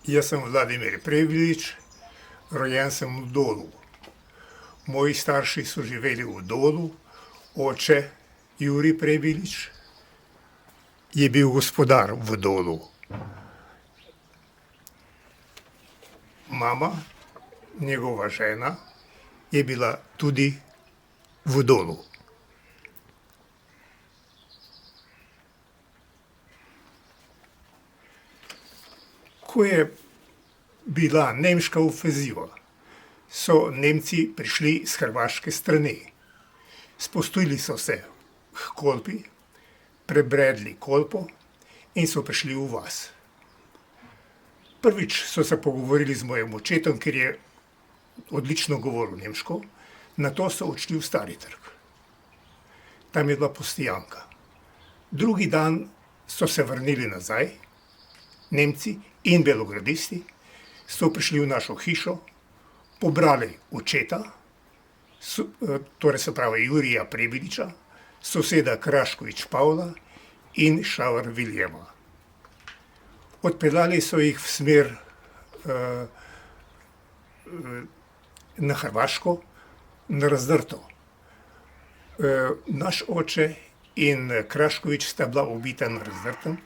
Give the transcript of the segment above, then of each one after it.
Jaz sem Vladimir Prebilič, rojen sem v Dolu. Moji starši so živeli v Dolu, oče Jurij Prebilič je bil gospodar v Dolu. Mama, njegova žena, je bila tudi v Dolu. Ko je bila nemška ofenziva, so Nemci prišli s hrvaške strani. Spustili so se k Kolpi, prebredli Kolpo in so prišli v vas. Prvič so se pogovorili z mojim očetom, ker je odlično govoril nemško, nato so odšli v Stari trg. Tam je bila postojanka. Drugi dan so se vrnili nazaj, Nemci in belogradisti, so prišli v našo hišo, pobrali očeta, torej se pravi Jurija Prebiliča, soseda Kraškovič Pavla in Šavor Viljema. Odpeljali so jih v smer na Hrvaško, na Razdrto. Naš oče in Kraškovič sta bila ubita na Razdrtem,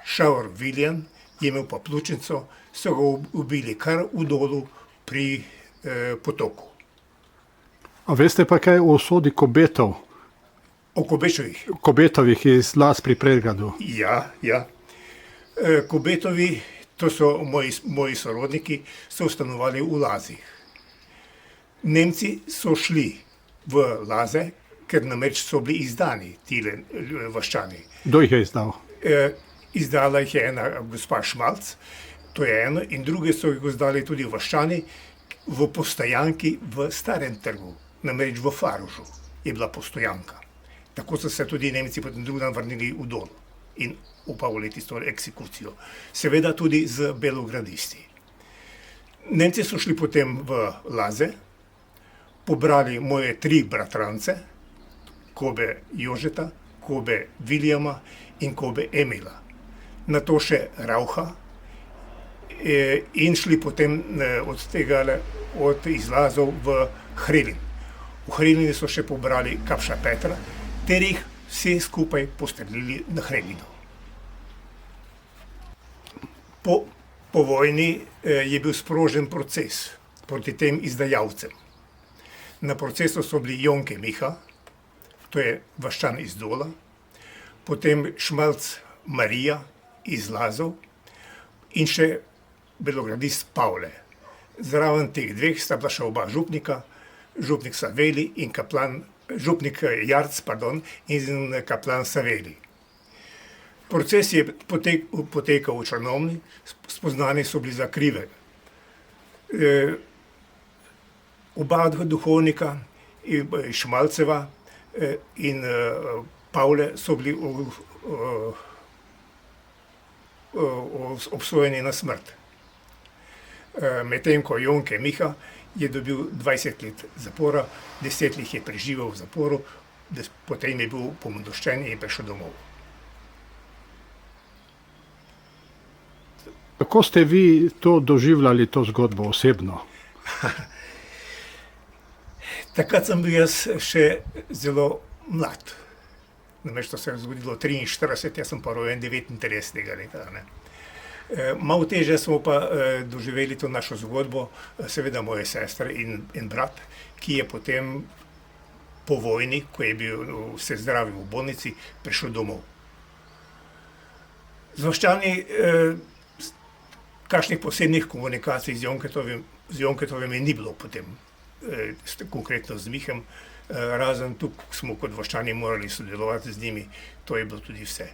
Šavor Viljem je imel pa pljučnico, so ga ubili kar v Dolu pri potoku. A veste pa kaj o usodi Kobetov? O Kobečevih? Kobetovih iz Las pri Pregradu. Ja. Kobetovi, to so moji sorodniki, so stanovali v Lazih. Nemci so šli v Laze, ker namreč so bili izdani tile vaščani. Kdo jih je izdal? Izdala jih je ena gospa Šmalc, to je eno, in druge so jih izdali tudi vaščani v postojanki v Starem trgu, namreč v Faružu je bila postojanka. Tako so se tudi Nemci potem drugi dan vrnili v Dol in upavili tisto eksekucijo. Seveda tudi z belogradisti. Nemci so šli potem v Laze, pobrali moje 3 bratrance, Kobe Jožeta, Kobe Viljama in Kobe Emila. Nato še Rauha in šli potem od izlazov v Hrilin. V Hrilini so še pobrali Kapša Petra, ter jih vse skupaj postrelili na Hrilinu. Po vojni je bil sprožen proces proti tem izdajalcem. Na procesu so bili Jonke Miha, to je vaščan iz Dola, potem Šmalc Marija iz Lazov in še belogradist Pavle. Zraven teh dveh sta bila še oba župnika, župnik Saveli in župnik Jarc, in kaplan Saveli. Proces je potekal v Črnomlji, spoznani so bili za krive. Oba duhovnika, Šmalceva in Pavle, so bili obsojeni na smrt. Medtem ko Jonke Miha je dobil 20 let zapora, 10 let je preživel v zaporu, potem je bil pomilostčen in prišel domov. Kako ste vi to doživljali, to zgodbo osebno? Takrat sem bil jaz še zelo mlad. Namreč to se je zgodilo 43, jaz sem pa rojen 39. leta. Malo težje smo pa doživeli to našo zgodbo, seveda moje sestre in brat, ki je potem po vojni, ko je bil se zdravil v bolnici, prišel domov. Z vaščani kakšnih posebnih komunikacij z Jonketovim ni bilo potem, konkretno z Mihem, razen tukaj smo kot vaščani morali sodelovati z njimi, to je bilo tudi vse.